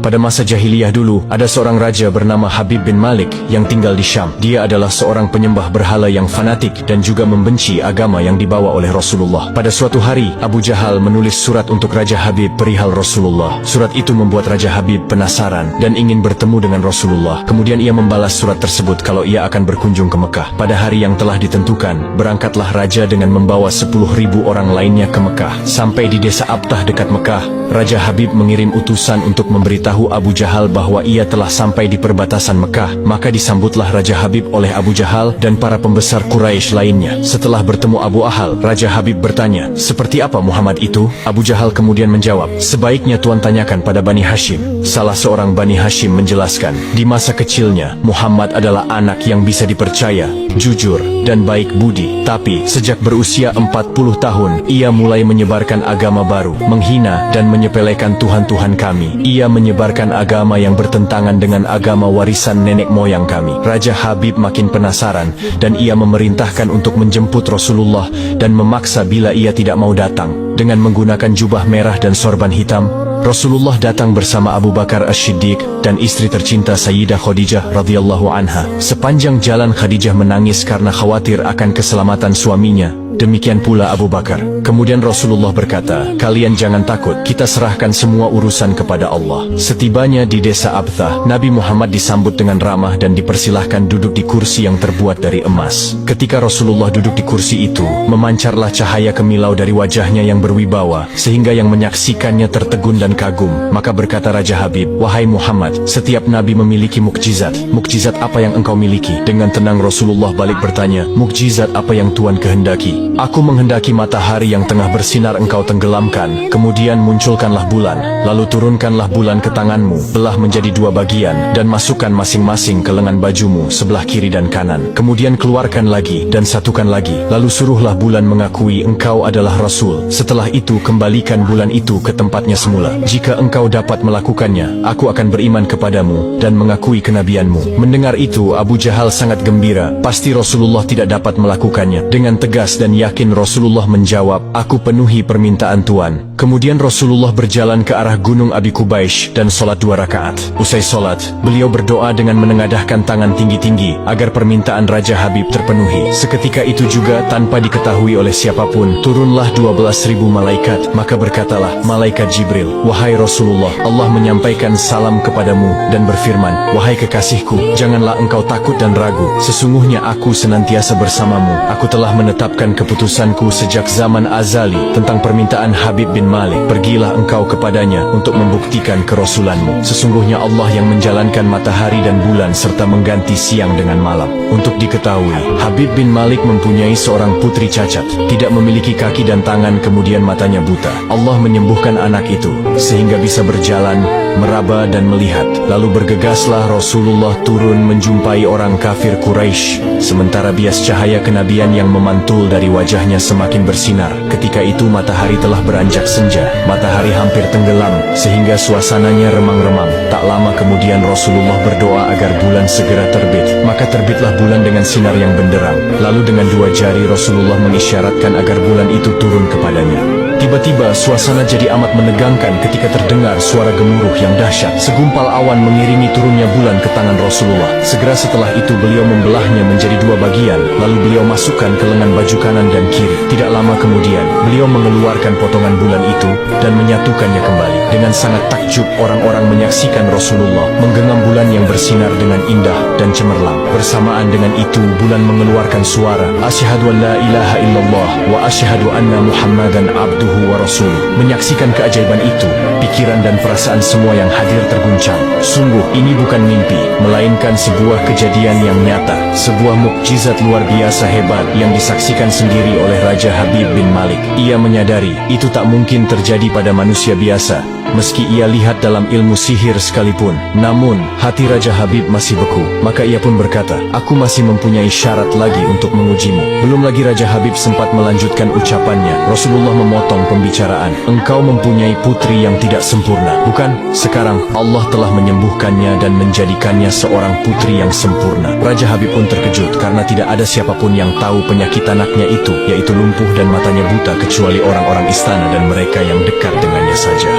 Pada masa jahiliyah dulu, ada seorang raja bernama Habib bin Malik yang tinggal di Syam. Dia adalah seorang penyembah berhala yang fanatik dan juga membenci agama yang dibawa oleh Rasulullah. Pada suatu hari, Abu Jahal menulis surat untuk Raja Habib perihal Rasulullah. Surat itu membuat Raja Habib penasaran dan ingin bertemu dengan Rasulullah. Kemudian ia membalas surat tersebut kalau ia akan berkunjung ke Mekah. Pada hari yang telah ditentukan, berangkatlah raja dengan membawa 10.000 orang lainnya ke Mekah. Sampai di desa Abtah dekat Mekah, Raja Habib mengirim utusan untuk memberitahu Abu Jahal bahwa ia telah sampai di perbatasan Mekah. Maka disambutlah Raja Habib oleh Abu Jahal dan para pembesar Quraisy lainnya. Setelah bertemu Abu Ahal, Raja Habib bertanya, "Seperti apa Muhammad itu?" Abu Jahal kemudian menjawab, "Sebaiknya Tuan tanyakan pada Bani Hashim." Salah seorang Bani Hashim menjelaskan, di masa kecilnya Muhammad adalah anak yang bisa dipercaya, jujur, dan baik budi. Tapi sejak berusia 40 tahun, ia mulai menyebarkan agama baru, menghina dan menyepelekan Tuhan-Tuhan kami. Ia menyebarkan agama yang bertentangan dengan agama warisan nenek moyang kami. Raja Habib makin penasaran dan ia memerintahkan untuk menjemput Rasulullah dan memaksa bila ia tidak mau datang. Dengan menggunakan jubah merah dan sorban hitam, Rasulullah datang bersama Abu Bakar As-Siddiq dan istri tercinta Sayyidah Khadijah radhiyallahu anha. Sepanjang jalan Khadijah menangis karena khawatir akan keselamatan suaminya. Demikian pula Abu Bakar. Kemudian Rasulullah berkata, "Kalian jangan takut, kita serahkan semua urusan kepada Allah." Setibanya di desa Abtah, Nabi Muhammad disambut dengan ramah dan dipersilahkan duduk di kursi yang terbuat dari emas. Ketika Rasulullah duduk di kursi itu, memancarlah cahaya kemilau dari wajahnya yang berwibawa, sehingga yang menyaksikannya tertegun dan kagum. Maka berkata Raja Habib, "Wahai Muhammad, setiap Nabi memiliki mukjizat. Mukjizat apa yang engkau miliki?" Dengan tenang Rasulullah balik bertanya, "Mukjizat apa yang Tuan kehendaki?" "Aku menghendaki matahari yang tengah bersinar engkau tenggelamkan, kemudian munculkanlah bulan, lalu turunkanlah bulan ke tanganmu, belah menjadi 2 bagian, dan masukkan masing-masing ke lengan bajumu sebelah kiri dan kanan. Kemudian keluarkan lagi, dan satukan lagi, lalu suruhlah bulan mengakui engkau adalah Rasul. Setelah itu kembalikan bulan itu ke tempatnya semula. Jika engkau dapat melakukannya, aku akan beriman kepadamu dan mengakui kenabianmu." Mendengar itu, Abu Jahal sangat gembira. Pasti Rasulullah tidak dapat melakukannya. Dengan tegas dan yakin Rasulullah menjawab, "Aku penuhi permintaan Tuan." Kemudian Rasulullah berjalan ke arah Gunung Abi Qubaish dan sholat 2 rakaat. Usai sholat, beliau berdoa dengan menengadahkan tangan tinggi-tinggi agar permintaan Raja Habib terpenuhi. Seketika itu juga, tanpa diketahui oleh siapapun, turunlah 12.000 malaikat. Maka berkatalah malaikat Jibril, "Wahai Rasulullah, Allah menyampaikan salam kepadamu dan berfirman, 'Wahai kekasihku, janganlah engkau takut dan ragu. Sesungguhnya aku senantiasa bersamamu. Aku telah menetapkan keputusanku sejak zaman azali tentang permintaan Habib bin Malik. Pergilah engkau kepadanya untuk membuktikan kerasulanmu. Sesungguhnya Allah yang menjalankan matahari dan bulan serta mengganti siang dengan malam.'" Untuk diketahui, Habib bin Malik mempunyai seorang putri cacat, tidak memiliki kaki dan tangan, kemudian matanya buta. Allah menyembuhkan anak itu sehingga bisa berjalan, meraba dan melihat. Lalu bergegaslah Rasulullah turun menjumpai orang kafir Quraisy, sementara bias cahaya kenabian yang memantul dari wajahnya semakin bersinar. Ketika itu matahari telah beranjak senja, matahari hampir tenggelam sehingga suasananya remang-remang. Tak lama kemudian Rasulullah berdoa agar bulan segera terbit. Maka terbitlah bulan dengan sinar yang benderang. Lalu dengan 2 jari Rasulullah mengisyaratkan agar bulan itu turun kepadanya. Tiba-tiba suasana jadi amat menegangkan ketika terdengar suara gemuruh yang dahsyat. Segumpal awan mengiringi turunnya bulan ke tangan Rasulullah. Segera setelah itu beliau membelahnya menjadi 2 bagian, lalu beliau masukkan ke lengan baju kanan dan kiri. Tidak lama kemudian, beliau mengeluarkan potongan bulan itu dan menyatukannya kembali. Dengan sangat takjub, orang-orang menyaksikan Rasulullah menggenggam bulan yang bersinar dengan indah dan cemerlang. Bersamaan dengan itu, bulan mengeluarkan suara, "Asyhadu an la ilaha illallah wa asyhadu anna Muhammadan abduhu wa rasuluh." Menyaksikan keajaiban itu, pikiran dan perasaan semua yang hadir terguncang. Sungguh ini bukan mimpi, melainkan sebuah kejadian yang nyata, sebuah mukjizat luar biasa hebat yang disaksikan sendiri oleh Raja Habib bin Malik. Ia menyadari itu tak mungkin terjadi pada manusia biasa, meski ia lihat dalam ilmu sihir sekalipun. Namun hati Raja Habib masih beku. Maka ia pun berkata, "Aku masih mempunyai syarat lagi untuk mengujimu." Belum lagi Raja Habib sempat melanjutkan ucapannya, Rasulullah memotong pembicaraan. "Engkau mempunyai putri yang tidak sempurna, bukan? Sekarang Allah telah menyembuhkannya dan menjadikannya seorang putri yang sempurna." Raja Habib pun terkejut karena tidak ada siapapun yang tahu penyakit anaknya itu, yaitu lumpuh dan matanya buta, kecuali orang-orang istana dan mereka yang dekat dengannya saja.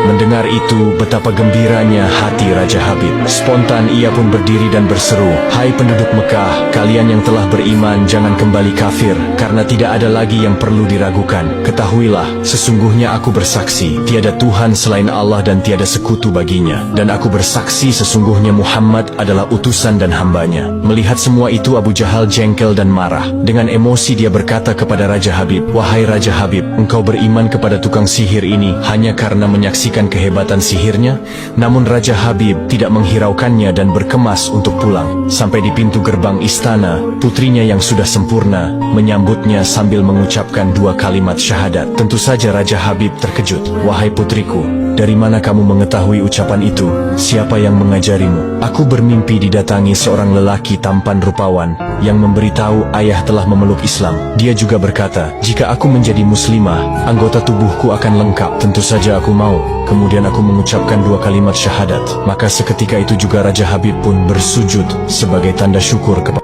Mendengar itu, betapa gembiranya hati Raja Habib. Spontan ia pun berdiri dan berseru, "Hai penduduk Mekah, kalian yang telah beriman jangan kembali kafir, karena tidak ada lagi yang perlu diragukan. Ketahuilah, sesungguhnya aku bersaksi, tiada Tuhan selain Allah dan tiada sekutu baginya. Dan aku bersaksi sesungguhnya Muhammad adalah utusan dan hambanya." Melihat semua itu, Abu Jahal jengkel dan marah. Dengan emosi dia berkata kepada Raja Habib, "Wahai Raja Habib, engkau beriman kepada tukang sihir ini hanya karena menyaksikan kehebatan sihirnya?" Namun Raja Habib tidak menghiraukannya dan berkemas untuk pulang. Sampai di pintu gerbang istana, putrinya yang sudah sempurna menyambutnya sambil mengucapkan 2 kalimat syahadat. Tentu saja Raja Habib terkejut. "Wahai putriku, dari mana kamu mengetahui ucapan itu? Siapa yang mengajarimu?" "Aku bermimpi didatangi seorang lelaki tampan rupawan yang memberitahu ayah telah memeluk Islam. Dia juga berkata, jika aku menjadi muslimah, anggota tubuhku akan lengkap. Tentu saja aku mau. Kemudian aku mengucapkan 2 kalimat syahadat. Maka seketika itu juga Raja Habib pun bersujud sebagai tanda syukur kepada